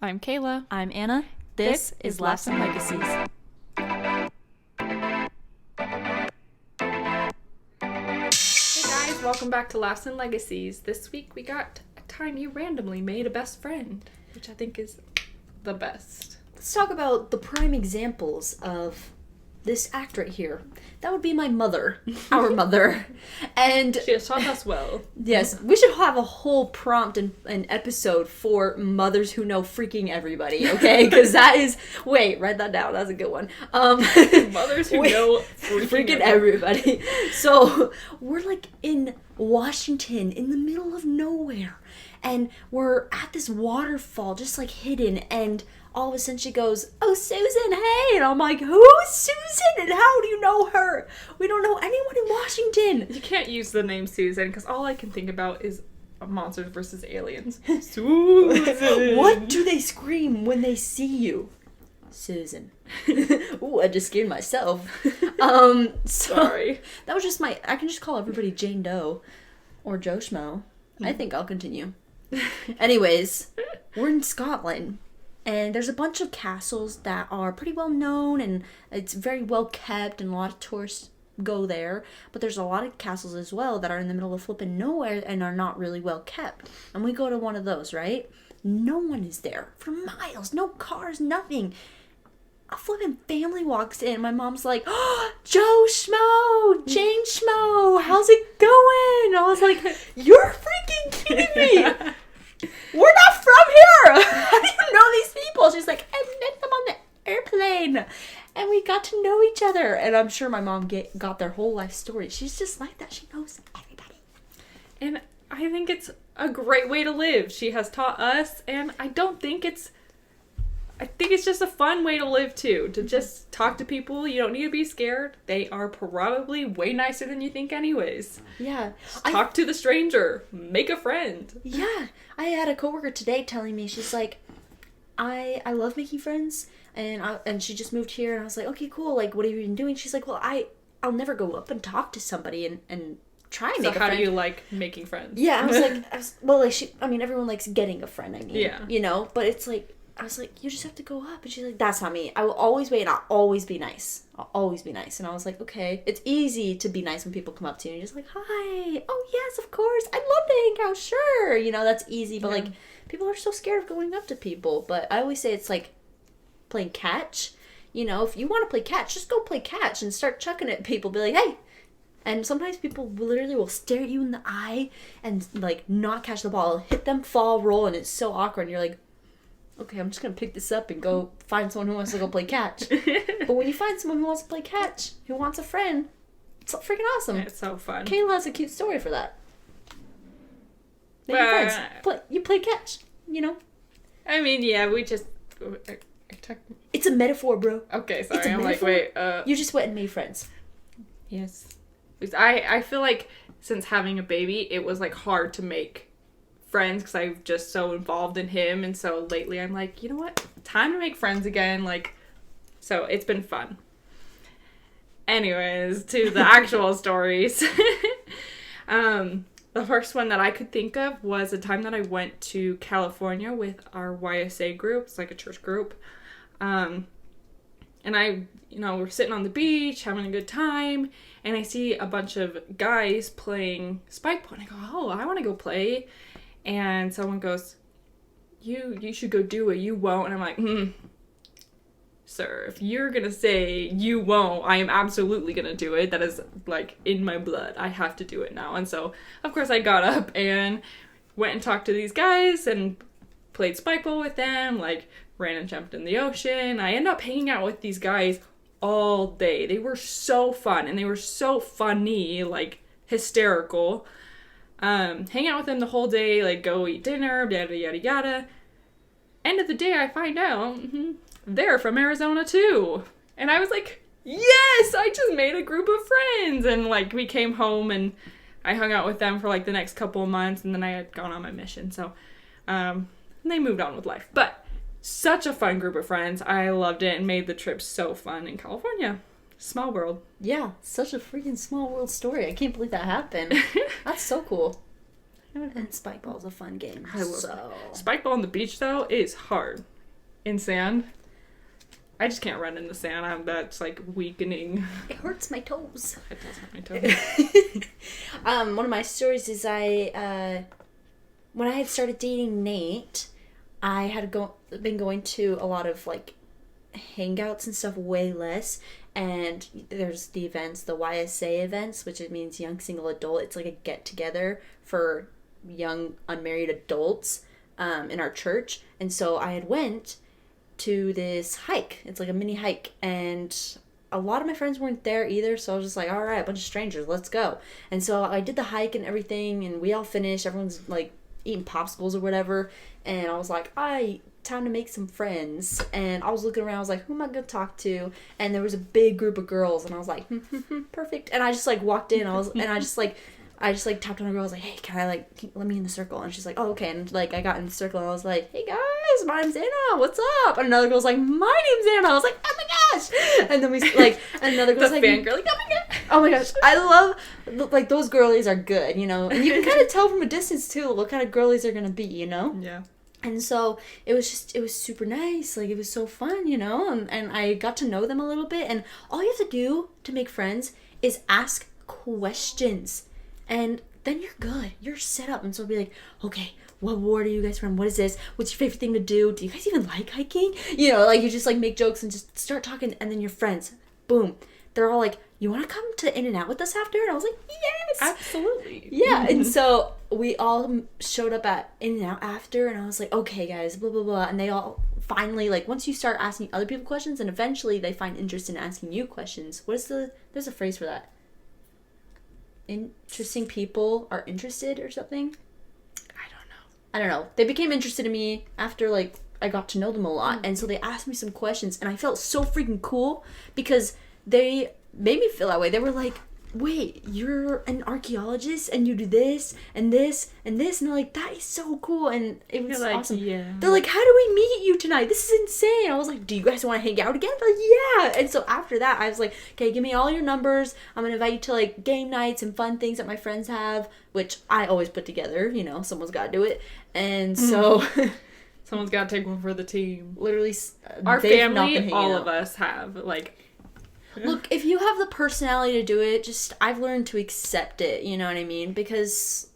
I'm Kayla. I'm Anna. This is Laughs and Legacies. Hey guys, welcome back to Laughs and Legacies. This week we got a time you randomly made a best friend, which I think is the best. Let's talk about the prime examples of this act right here. That would be my mother, our mother. And She has taught us well. yes, we should have a whole prompt and an episode for mothers who know freaking everybody, okay? Because that is, wait, write that down. That's a good one. Mothers who know freaking everybody. So we're like in Washington, in the middle of nowhere, and we're at this waterfall, just like hidden, and all of a sudden she goes, "Oh, Susan, hey!" And I'm like, "Who's Susan? And how do you know her? We don't know anyone in Washington." You can't use the name Susan because all I can think about is monsters versus aliens. Susan! What do they scream when they see you? Susan. Ooh, I just scared myself. Sorry. That was just I can just call everybody Jane Doe or Joe Schmo. I think I'll continue. Anyways, we're in Scotland. And there's a bunch of castles that are pretty well known, and it's very well kept, and a lot of tourists go there. But there's a lot of castles as well that are in the middle of flipping nowhere and are not really well kept. And we go to one of those, right? No one is there for miles, no cars, nothing. A flipping family walks in. My mom's like, "Oh, Joe Schmo, Jane Schmo, how's it going?" I was like, "You're freaking kidding me. We're not from here. How do you know these people?" She's like, "I met them on the airplane. And we got to know each other." And I'm sure my mom got their whole life story. She's just like that. She knows everybody. And I think it's a great way to live. She has taught us, and I think it's just a fun way to live too. To just talk to people. You don't need to be scared. They are probably way nicer than you think anyways. Yeah. Talk to the stranger. Make a friend. Yeah. I had a coworker today telling me, she's like, I love making friends, and she just moved here, and I was like, "Okay, cool, like, what have you been doing?" She's like, "Well, I'll never go up and talk to somebody and try and make a friend." So how do you like making friends? Yeah, I was like, everyone likes getting a friend, Yeah. You know, but it's like, I was like, "You just have to go up," and she's like, "That's not me. I will always wait, and I'll always be nice. I'll always be nice." And I was like, "Okay." It's easy to be nice when people come up to you and you're just like, "Hi, oh yes, of course, I'd love to hang out, sure." You know, that's easy, but like, people are so scared of going up to people. But I always say it's like playing catch. You know, if you want to play catch, just go play catch and start chucking at people. Be like, "Hey." And sometimes people literally will stare at you in the eye and like not catch the ball, hit them, fall, roll, and it's so awkward. And you're like, "Okay, I'm just going to pick this up and go find someone who wants to go play catch." But when you find someone who wants to play catch, who wants a friend, it's freaking awesome. It's so fun. Kayla has a cute story for that. Making friends. You play catch, you know? I mean, yeah, we just... It's a metaphor, bro. Okay, sorry. It's a I'm metaphor. like, wait, You just went and made friends. Yes. I feel like since having a baby, it was like hard to make friends because I'm just so involved in him, and so lately I'm like, you know what? Time to make friends again. Like, so it's been fun. Anyways, to the actual stories. The first one that I could think of was a time that I went to California with our YSA group. It's like a church group. And we're sitting on the beach, having a good time, and I see a bunch of guys playing spike ball. I go, "Oh, I want to go play." And someone goes, you should go do it. You won't. And I'm like, "Sir, if you're going to say you won't, I am absolutely going to do it. That is like in my blood. I have to do it now." And so, of course, I got up and went and talked to these guys and played spike ball with them, like ran and jumped in the ocean. I ended up hanging out with these guys all day. They were so fun, and they were so funny, like hysterical. Hang out with them the whole day, like go eat dinner, yada yada yada. End of the day, I find out they're from Arizona too, and I was like, "Yes, I just made a group of friends." And like we came home, and I hung out with them for like the next couple of months, and then I had gone on my mission. So, they moved on with life, but such a fun group of friends. I loved it and made the trip so fun in California. Small world. Yeah, such a freaking small world story. I can't believe that happened. That's so cool. And spike ball's a fun game. I love it. Spike ball on the beach, though, is hard. In sand. I just can't run in the sand. That's, like, weakening. It hurts my toes. It does hurt my toes. One of my stories is when I had started dating Nate, I had been going to a lot of, like, hangouts and stuff way less. And there's the events, the YSA events, which it means Young Single Adult. It's like a get-together for young unmarried adults in our church. And so I had went to this hike. It's like a mini hike, and a lot of my friends weren't there either, so I was just like, all right, a bunch of strangers, let's go. And so I did the hike and everything, and we all finished. Everyone's like eating popsicles or whatever, and I was like, time to make some friends. And I was looking around, I was like, who am I gonna talk to? And there was a big group of girls, and I was like, perfect. And I just like walked in, I just tapped on a girl. I was like, hey, can I let me in the circle? And she's like, oh, okay. And like I got in the circle, and I was like, hey guys, my name's Anna. What's up? And another girl's like, my name's Anna. I was like, oh my gosh. And then we like, and another girl's like, fangirl, like, oh my god. Oh my gosh, I love like those girlies are good, you know. And you can kind of tell from a distance too what kind of girlies are gonna be, you know. Yeah. And so it was super nice. Like, it was so fun, you know. And I got to know them a little bit. And all you have to do to make friends is ask questions. And then you're good. You're set up. And so I'll be like, okay, what ward are you guys from? What is this? What's your favorite thing to do? Do you guys even like hiking? You know, like, you just, like, make jokes and just start talking. And then you're friends. Boom. They're all like, you want to come to In-N-Out with us after? And I was like, yes! Absolutely. Yeah. And so we all showed up at In-N-Out after. And I was like, okay, guys, blah, blah, blah. And they all finally, like, once you start asking other people questions, and eventually they find interest in asking you questions. There's a phrase for that. Interesting people are interested or something? I don't know. They became interested in me after, like, I got to know them a lot. And so they asked me some questions, and I felt so freaking cool because they made me feel that way. They were like, wait, you're an archaeologist and you do this and this and this, and they're like, that is so cool. And it was awesome. Yeah. They're like, how do we meet you tonight? This is insane. I was like, do you guys want to hang out again? They're like, yeah. And so after that, I was like, okay, give me all your numbers. I'm gonna invite you to, like, game nights and fun things that my friends have, which I always put together, you know, someone's got to do it. And so someone's got to take one for the team. Literally, our family, all of us have, like, look, if you have the personality to do it, I've learned to accept it, you know what I mean? Because,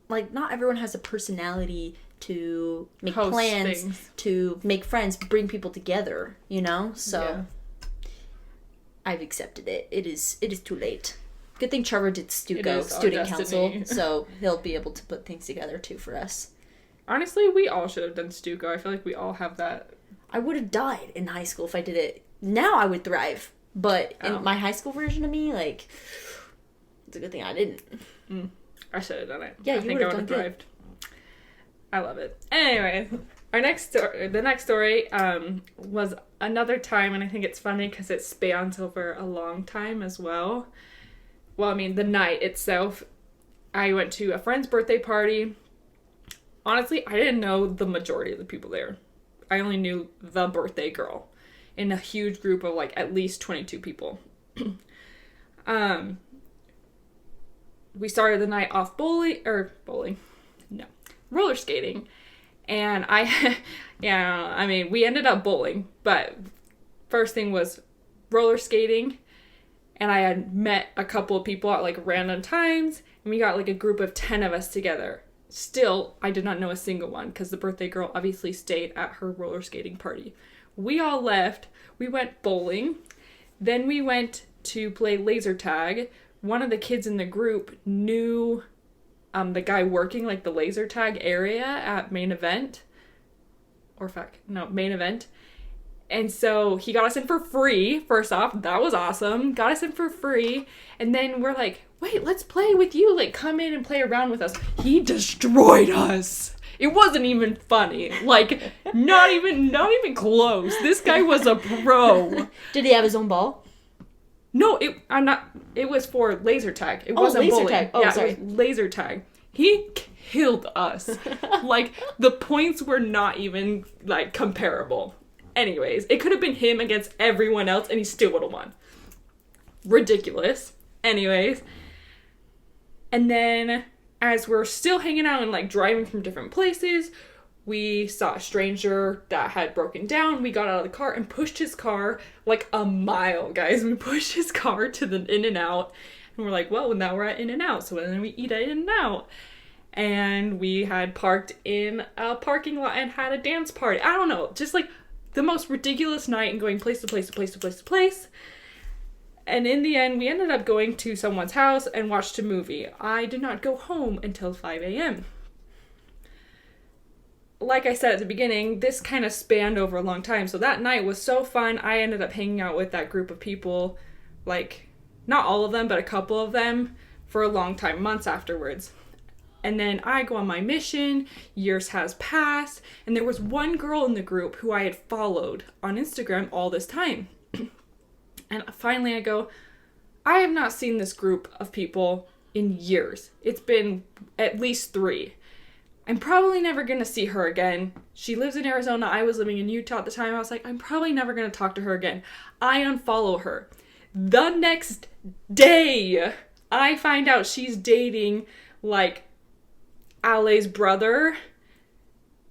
like, not everyone has a personality to make plans, to make friends, bring people together, you know? So, yeah. I've accepted it. It is too late. Good thing Trevor did Stuco, student council, so he'll be able to put things together, too, for us. Honestly, we all should have done Stuco. I feel like we all have that. I would have died in high school if I did it. Now I would thrive. But in my high school version of me, like, it's a good thing I didn't. I should have done it. Yeah, I think I would have thrived. I love it. Anyway, the next story was another time, and I think it's funny because it spans over a long time as well. Well, I mean, the night itself, I went to a friend's birthday party. Honestly, I didn't know the majority of the people there. I only knew the birthday girl in a huge group of, like, at least 22 people. We started the night off roller skating. And we ended up bowling, but first thing was roller skating. And I had met a couple of people at, like, random times, and we got, like, a group of 10 of us together. Still, I did not know a single one, because the birthday girl obviously stayed at her roller skating party. We all left. We went bowling. Then we went to play laser tag. One of the kids in the group knew the guy working, like, the laser tag area at Main Event. Main Event. And so he got us in for free, first off. That was awesome. Got us in for free. And then we're like, wait, let's play with you. Like, come in and play around with us. He destroyed us. It wasn't even funny. Like, not even close. This guy was a pro. Did he have his own ball? No, it was for laser tag. It wasn't laser bowling. tag. Oh, yeah, sorry. It was laser tag. He killed us. Like, the points were not even, like, comparable. Anyways, it could have been him against everyone else, and he still would have won. Ridiculous. Anyways. And then as we're still hanging out and like driving from different places, we saw a stranger that had broken down. We got out of the car and pushed his car like a mile, guys. We pushed his car to the In-N-Out. And we're like, well, now we're at In-N-Out. So then we eat at In-N-Out. And we had parked in a parking lot and had a dance party. I don't know. Just like the most ridiculous night and going place to place to place to place to place. And in the end, we ended up going to someone's house and watched a movie. I did not go home until 5 a.m. Like I said at the beginning, this kind of spanned over a long time. So that night was so fun. I ended up hanging out with that group of people, like, not all of them, but a couple of them, for a long time, months afterwards. And then I go on my mission, years has passed, and there was one girl in the group who I had followed on Instagram all this time. And finally I go, I have not seen this group of people in years. It's been at least 3. I'm probably never going to see her again. She lives in Arizona. I was living in Utah at the time. I was like, I'm probably never going to talk to her again. I unfollow her. The next day, I find out she's dating, like, Ale's brother.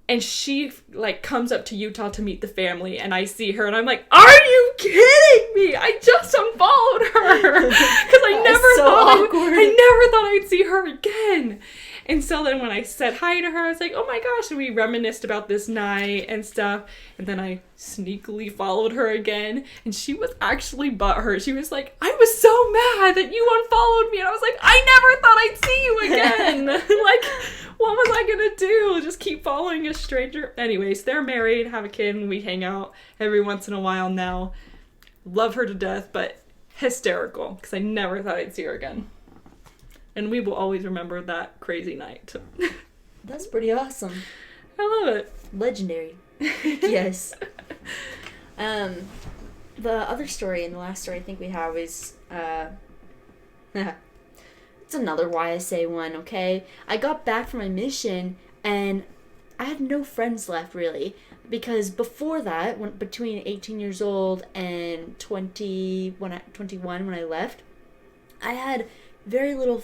And she, like, comes up to Utah to meet the family. And I see her and I'm like, are you kidding me? I just unfollowed her. Because I never thought I'd see her again. And so then when I said hi to her, I was like, oh my gosh, and we reminisced about this night and stuff. And then I sneakily followed her again, and she was actually butthurt. She was like, I was so mad that you unfollowed me. And I was like, I never thought I'd see you again. Like, what was I gonna do? Just keep following a stranger? Anyways, they're married, have a kid, and we hang out every once in a while now. Love her to death, but hysterical, because I never thought I'd see her again. And we will always remember that crazy night. That's pretty awesome. I love it. Legendary. Yes. The other story, and the last story I think we have is, it's another YSA one, okay? I got back from my mission, and I had no friends left, really. Because before that, between 18 years old and 21 when I left, I had very little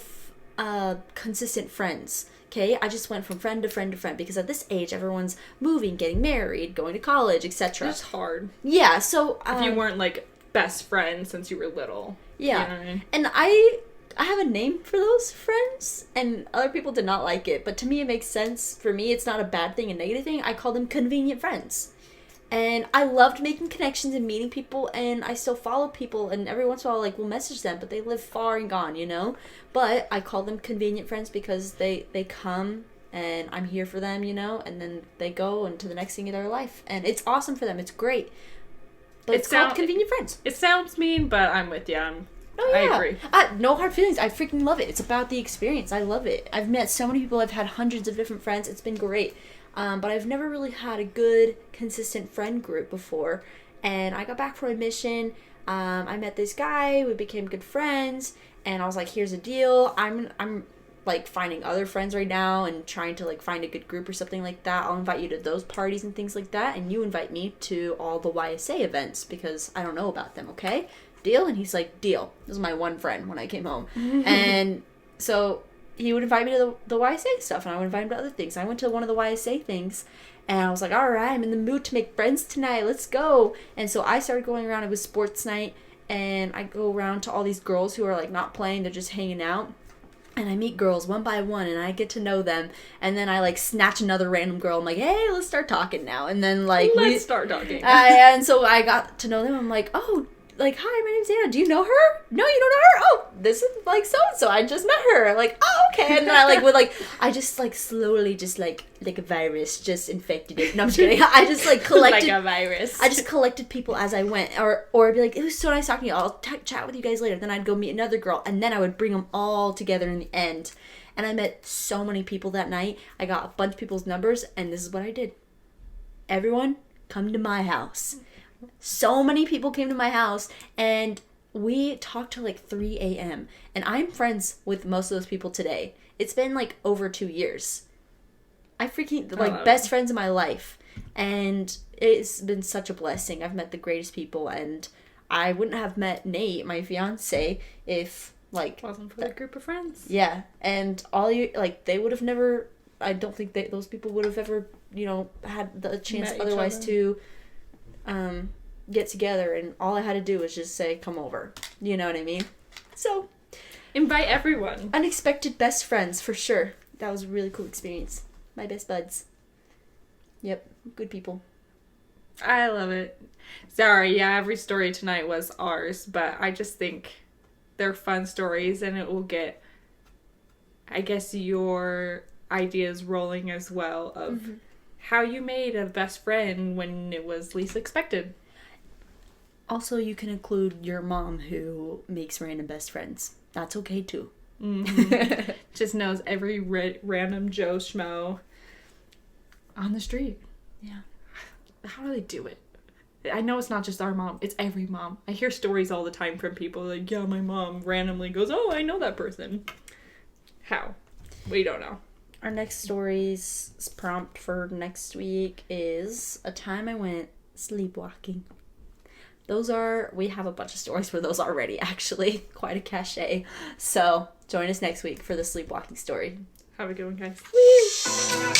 consistent friends. Okay, I just went from friend to friend to friend because at this age everyone's moving, getting married, going to college, etc. It's hard. Yeah, so if you weren't like best friends since you were little. Yeah, you know what I mean? And I have a name for those friends, and other people did not like it, but to me it makes sense. For me, it's not a bad thing, a negative thing. I call them convenient friends. And I loved making connections and meeting people, and I still follow people, and every once in a while, like, we'll message them, but they live far and gone, you know? But I call them convenient friends because they come, and I'm here for them, you know? And then they go into the next thing in their life. And it's awesome for them. It's great. But it's called convenient friends. It sounds mean, but I'm with you. Oh, yeah. I agree. No hard feelings. I freaking love it. It's about the experience. I love it. I've met so many people. I've had hundreds of different friends. It's been great. But I've never really had a good, consistent friend group before. And I got back from a mission. I met this guy. We became good friends. And I was like, here's the deal. I'm like finding other friends right now and trying to like find a good group or something like that. I'll invite you to those parties and things like that. And you invite me to all the YSA events because I don't know about them, okay? Deal? And he's like, deal. This is my one friend when I came home. And so he would invite me to the YSA stuff, and I would invite him to other things. I went to one of the YSA things, and I was like, all right, I'm in the mood to make friends tonight. Let's go. And so I started going around. It was sports night, and I go around to all these girls who are, like, not playing. They're just hanging out. And I meet girls one by one, and I get to know them. And then I, like, snatch another random girl. I'm like, hey, let's start talking now. And then, like... Let's start talking. And so I got to know them. I'm like, oh... Like, hi, my name's Anna. Do you know her? No, you don't know her? Oh, this is, like, so-and-so. I just met her. Like, oh, okay. And then I, like, would, like, I just, like, slowly just, like a virus just infected it. No, I'm just kidding. I just, like, collected. Like a virus. I just collected people as I went. Or I'd be like, it was so nice talking to you. I'll chat with you guys later. Then I'd go meet another girl. And then I would bring them all together in the end. And I met so many people that night. I got a bunch of people's numbers. And this is what I did. Everyone, come to my house. So many people came to my house, and we talked till like 3 a.m. And I'm friends with most of those people today. It's been like over 2 years. I freaking, like, best friends in my life. And it's been such a blessing. I've met the greatest people, and I wouldn't have met Nate, my fiance, if Like, Wasn't for the group of friends. yeah, and all you, like, they would have never, I don't think those people would have ever, you know, had the chance Met each otherwise other. to get together, and all I had to do was just say, come over. You know what I mean? So, Invite everyone. unexpected best friends, for sure. That was a really cool experience. My best buds. Yep, good people. I love it. Sorry, yeah, every story tonight was ours, but I just think they're fun stories and it will get, I guess, your ideas rolling as well of how you made a best friend when it was least expected. Also, you can include your mom who makes random best friends. That's okay too. Just knows every random Joe Schmo on the street. Yeah. How do they do it? I know it's not just our mom, it's every mom. I hear stories all the time from people like, yeah, my mom randomly goes, oh, I know that person. How? We don't know. Our next story's prompt for next week is a time I went sleepwalking. We have a bunch of stories for those already, actually. Quite a cachet. So, join us next week for the sleepwalking story. Have a good one, guys. Woo!